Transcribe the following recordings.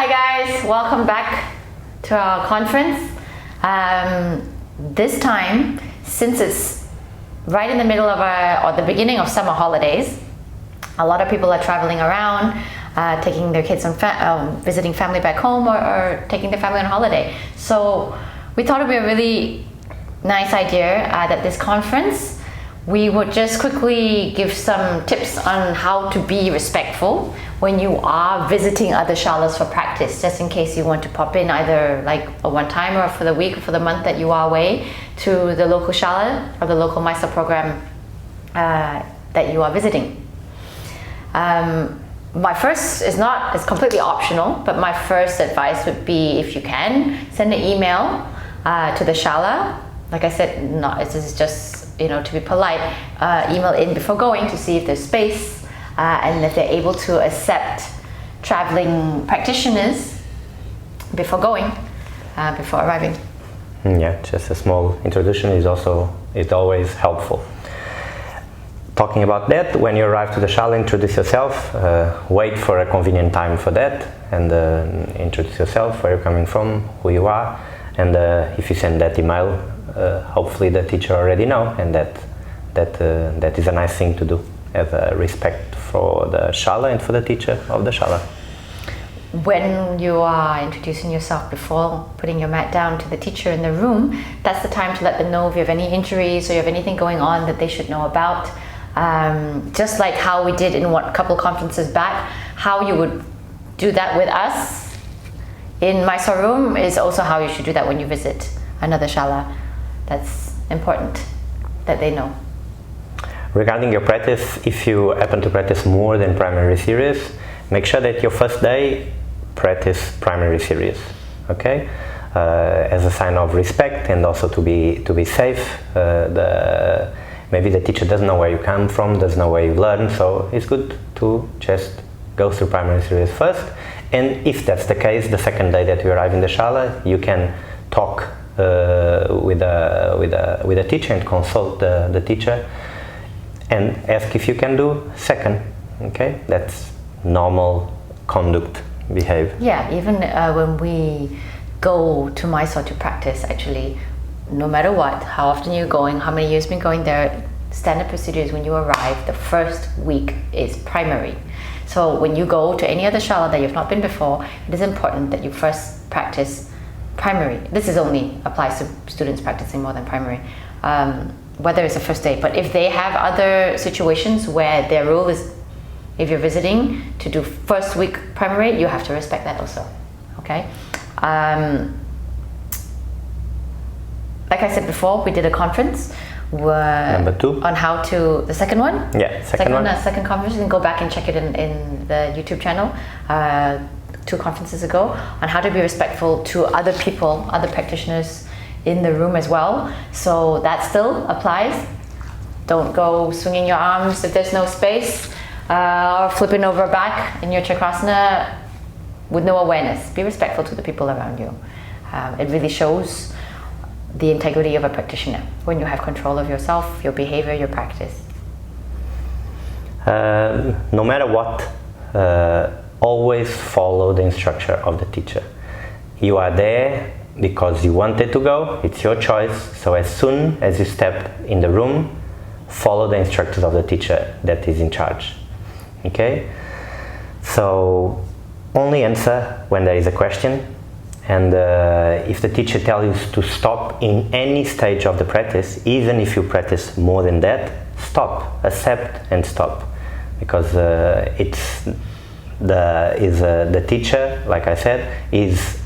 Hi guys, welcome back to our conference. This time, since it's right in the middle of or the beginning of summer holidays, a lot of people are traveling around, taking their kids on visiting family back home or taking their family on holiday. So we thought it would be a really nice idea that this conference we would just quickly give some tips on how to be respectful when you are visiting other shalas for practice, just in case you want to pop in either like a one-time or for the week or for the month that you are away to the local shala or the local Mysore program that you are visiting. My first is completely optional, but my first advice would be, if you can, send an email to the shala. Like I said, this is just to be polite, email in before going to see if there's space and if they're able to accept traveling practitioners before going, before arriving. Yeah, just a small introduction is always helpful. Talking about that, when you arrive to the shala, introduce yourself, wait for a convenient time for that, and introduce yourself, where you're coming from, who you are, and if you send that email, hopefully the teacher already know, and that is a nice thing to do, as a respect for the shala and for the teacher of the shala. When you are introducing yourself before putting your mat down to the teacher in the room, that's the time to let them know if you have any injuries or you have anything going on that they should know about. Just like how we did in a couple conferences back, how you would do that with us in Mysore room is also how you should do that when you visit another shala. That's important that they know. Regarding your practice, if you happen to practice more than primary series, make sure that your first day practice primary series, okay? As a sign of respect and also to be safe. Maybe the teacher doesn't know where you come from, doesn't know where you learn, so it's good to just go through primary series first. And if that's the case, the second day that you arrive in the shala, you can talk with a teacher and consult the teacher and ask if you can do second. Okay, that's normal conduct behavior. Yeah, even when we go to Mysore to practice, actually, no matter what, how often you're going, how many years you've been going there, standard procedures when you arrive, the first week is primary. So when you go to any other shala that you've not been before, it is important that you first practice primary. This only applies to students practicing more than primary, whether it's the first day. But if they have other situations where their rule is, if you're visiting, to do first week primary, you have to respect that also, okay? Like I said before, we did a conference Number 2 on how to, the second one? Yeah, second one. Second conference, you can go back and check it in the YouTube channel 2 conferences ago, on how to be respectful to other people, other practitioners in the room as well. So that still applies. Don't go swinging your arms if there's no space, or flipping over back in your chakrasana with no awareness. Be respectful to the people around you. It really shows the integrity of a practitioner when you have control of yourself, your behavior, your practice. No matter what, always follow the instruction of the teacher. You are there because you wanted to go, it's your choice, so as soon as you step in the room, follow the instructions of the teacher that is in charge. Okay? So only answer when there is a question, and if the teacher tells you to stop in any stage of the practice, even if you practice more than that, stop, accept and stop, because the teacher, like I said, is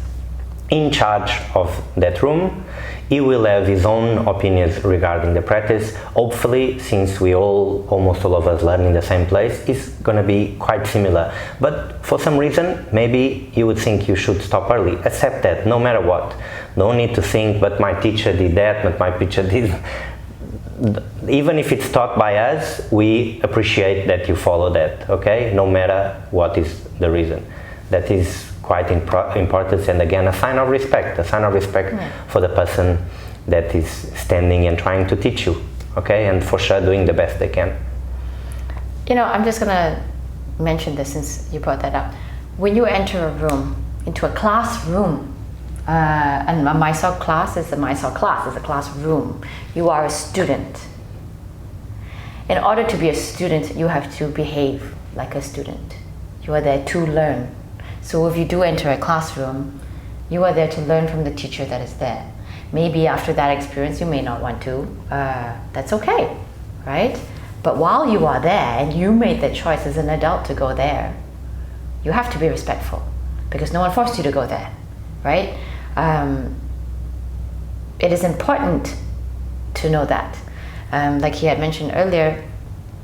in charge of that room. He will have his own opinions regarding the practice. Hopefully, since almost all of us learn in the same place, it's going to be quite similar. But for some reason, maybe you would think you should stop early. Accept that, no matter what. No need to think, but my teacher did that, but my teacher did. Even if it's taught by us, we appreciate that you follow that, okay? No matter what is the reason. That is quite important, and again, a sign of respect for the person that is standing and trying to teach you, okay? And for sure doing the best they can. I'm just gonna mention this since you brought that up. When you enter a room, into a classroom, and a Mysore class is a Mysore class, it's a classroom. You are a student. In order to be a student, you have to behave like a student. You are there to learn. So if you do enter a classroom, you are there to learn from the teacher that is there. Maybe after that experience, you may not want to. That's okay, right? But while you are there, and you made that choice as an adult to go there, you have to be respectful, because no one forced you to go there, right? It is important to know that. Like he had mentioned earlier,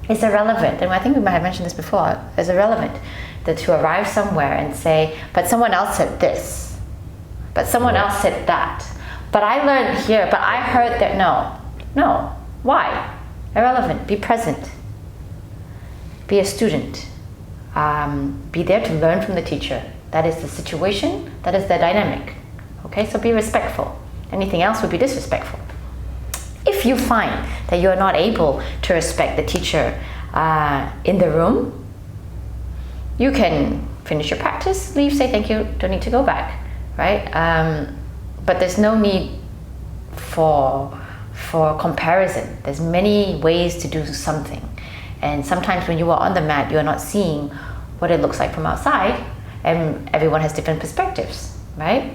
it's irrelevant, and I think we might have mentioned this before, it's irrelevant that to arrive somewhere and say, but someone else said this, but someone else said that, but I learned here, but I heard that. No, why? Irrelevant. Be present. Be a student. Be there to learn from the teacher. That is the situation, that is the dynamic. Okay, so be respectful. Anything else would be disrespectful. If you find that you are not able to respect the teacher in the room, you can finish your practice, leave, say thank you, don't need to go back, right? But there's no need for comparison. There's many ways to do something. And sometimes when you are on the mat, you are not seeing what it looks like from outside, and everyone has different perspectives, right?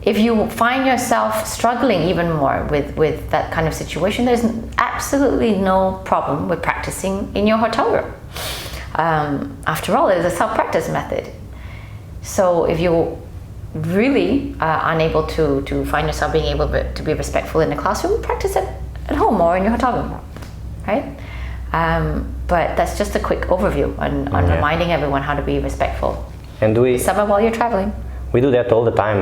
If you find yourself struggling even more with that kind of situation, there's absolutely no problem with practicing in your hotel room. After all, it is a self-practice method. So if you really are unable to find yourself being able to be respectful in the classroom, practice it at home or in your hotel room, right? But that's just a quick overview on reminding everyone how to be respectful. And summer while you're traveling. We do that all the time.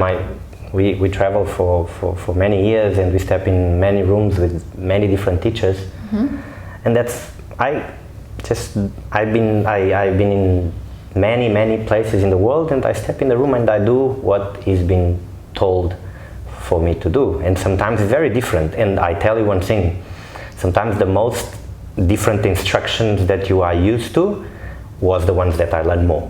We travel for many years, and we step in many rooms with many different teachers. And that's I've been in many places in the world, and I step in the room and I do what is being told for me to do, and sometimes it's very different. And I tell you one thing, sometimes the most different instructions that you are used to was the ones that I learned more.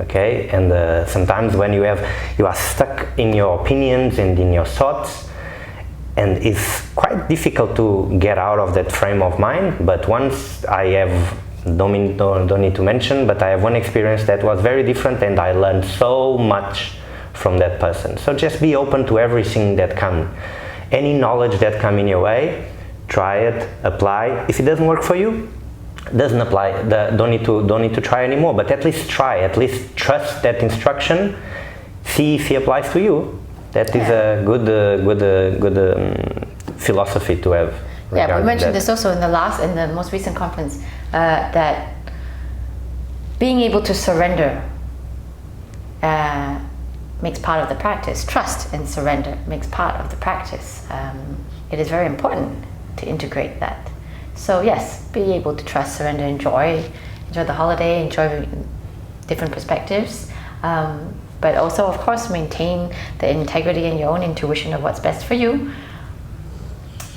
Okay, and sometimes when you are stuck in your opinions and in your thoughts, and it's quite difficult to get out of that frame of mind. But once I have, don't need to mention, but I have one experience that was very different, and I learned so much from that person. So just be open to everything that comes. Any knowledge that comes in your way, try it, apply. If it doesn't work for you, doesn't apply. Don't need to try anymore. But at least try. At least trust that instruction. See if it applies to you. That is a good philosophy to have. Yeah, we mentioned this also in the most recent conference, that being able to surrender makes part of the practice. Trust and surrender makes part of the practice. It is very important to integrate that. So yes, be able to trust, surrender, enjoy the holiday, enjoy different perspectives, but also, of course, maintain the integrity and your own intuition of what's best for you.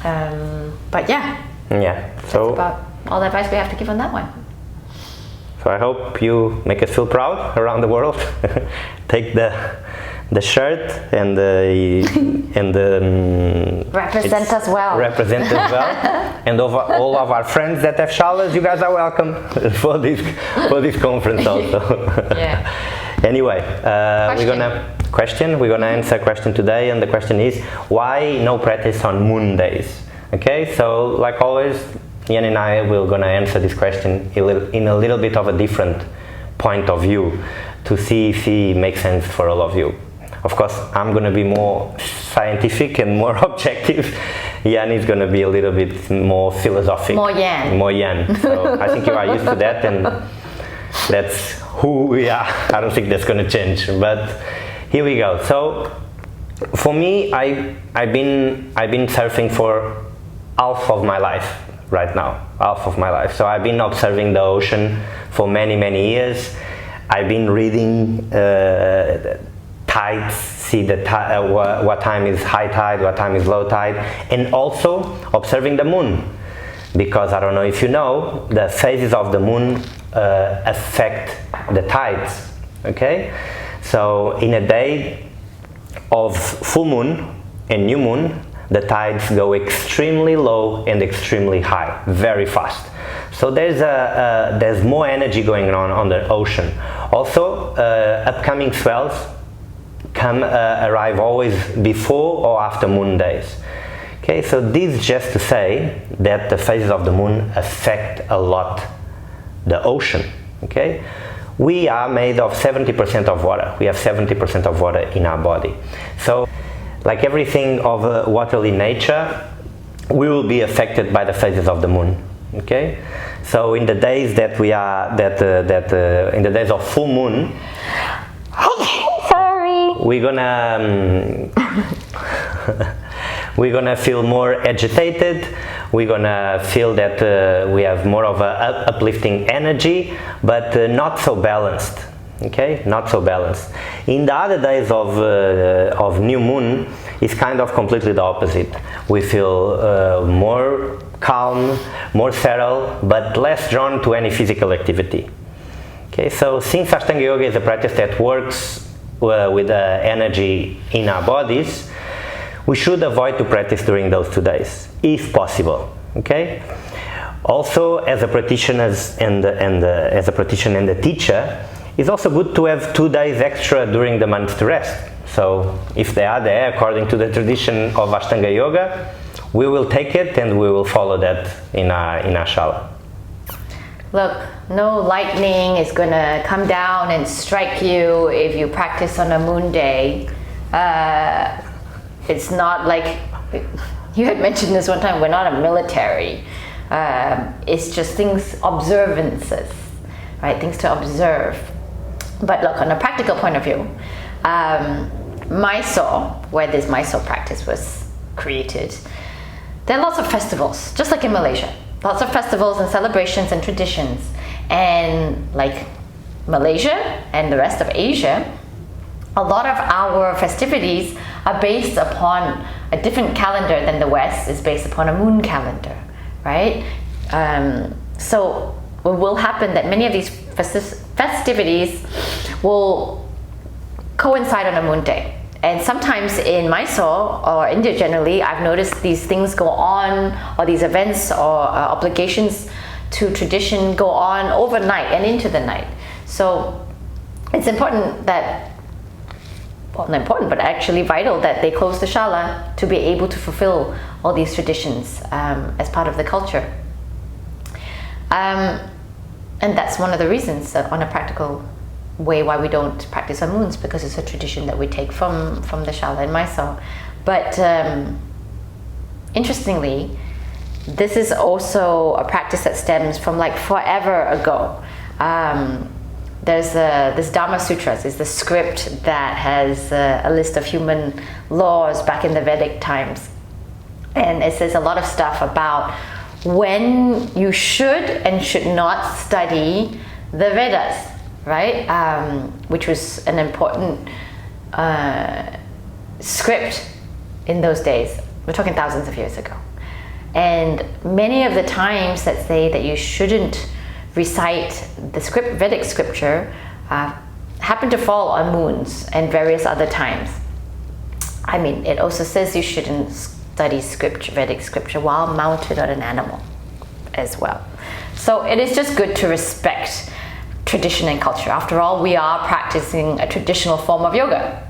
But so that's about all the advice we have to give on that one. So I hope you make us feel proud around the world. Take the shirt and represent us well. Represent us well. And all of our friends that have shalas, you guys are welcome for this conference also. Yeah. Anyway, we're gonna answer a question today, and the question is, why no practice on moon days? Okay, so like always, Ian and I will gonna answer this question in a little bit of a different point of view to see if it makes sense for all of you. Of course, I'm gonna be more scientific and more objective. Ian is gonna be a little bit more philosophic. More Yan. So I think you are used to that, and that's who we are. I don't think that's gonna change, but here we go. So for me, I've been surfing for half of my life right now, So I've been observing the ocean for many years. I've been reading tides, see what time is high tide, what time is low tide, and also observing the moon, because I don't know if you know, the phases of the moon affect the tides. Okay, so in a day of full moon and new moon, the tides go extremely low and extremely high, very fast. So there's more energy going on the ocean. Also, upcoming swells arrive always before or after moon days. Okay, so this is just to say that the phases of the moon affect a lot the ocean. Okay, we are made of 70% of water. We have 70% of water in our body. So, like everything of watery nature, we will be affected by the phases of the moon. Okay, so in the days that we are in the days of full moon, sorry, we're gonna feel more agitated. We're gonna feel that we have more of a uplifting energy, but not so balanced. Okay, not so balanced. In the other days of new moon, it's kind of completely the opposite. We feel more calm, more settled, but less drawn to any physical activity. Okay, so since Ashtanga Yoga is a practice that works with energy in our bodies, we should avoid to practice during those 2 days, if possible. Okay. Also, as a practitioner and the teacher, it's also good to have 2 days extra during the month to rest. So, if they are there according to the tradition of Ashtanga Yoga, we will take it and we will follow that in our Shala. Look, no lightning is gonna come down and strike you if you practice on a moon day. It's not like, you had mentioned this one time, we're not a military. It's just things, observances, right? Things to observe. But look, on a practical point of view, Mysore, where this Mysore practice was created, there are lots of festivals, just like in Malaysia. Lots of festivals and celebrations and traditions. And like Malaysia and the rest of Asia, a lot of our festivities are based upon a different calendar than the West is based upon a moon calendar, right? So what will happen that many of these festivities will coincide on a moon day. And sometimes in Mysore or India generally, I've noticed these things go on, or these events or obligations to tradition go on overnight and into the night. So it's important that, well, not important, but actually vital that they close the Shala to be able to fulfill all these traditions as part of the culture. And that's one of the reasons on a practical way why we don't practice on moons, because it's a tradition that we take from the Shala in Mysore. But interestingly, this is also a practice that stems from like forever ago. There's this Dharma Sutras is the script that has a list of human laws back in the Vedic times. And it says a lot of stuff about when you should and should not study the Vedas, right? Which was an important script in those days. We're talking thousands of years ago. And many of the times that say that you shouldn't recite the Vedic scripture happen to fall on moons and various other times. I mean, it also says you shouldn't study Vedic scripture while mounted on an animal as well. So it is just good to respect tradition and culture. After all, we are practicing a traditional form of yoga.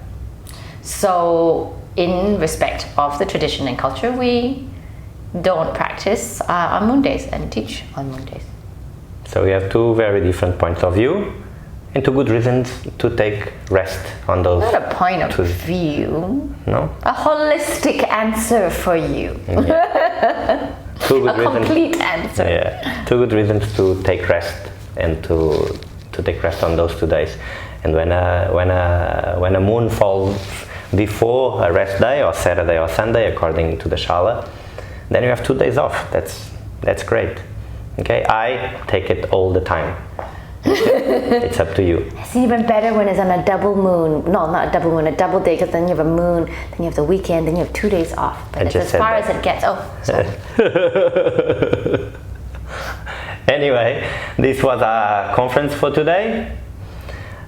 So in respect of the tradition and culture, we don't practice on moon days and teach on moon days. So we have two very different points of view and two good reasons to take rest on those. Not a point of view. No? A holistic answer for you. Yeah. Two good complete answer. Yeah. Two good reasons to take rest and to take rest on those 2 days. And when a moon falls before a rest day or Saturday or Sunday according to the Shala, then you have 2 days off. That's great. Okay, I take it all the time. It's up to you. It's even better when it's on a double moon. No, not a double moon, a double day, because then you have a moon, then you have the weekend, then you have 2 days off. But it's as far as it gets. Oh, sorry. Anyway, this was our conference for today.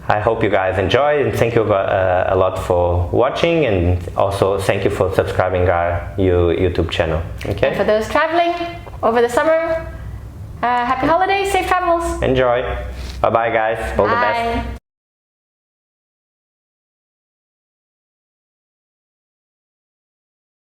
I hope you guys enjoyed, and thank you a lot for watching, and also thank you for subscribing our YouTube channel. Okay. And for those traveling over the summer, happy holidays, safe travels. Enjoy. Bye bye, guys. All the best. Bye.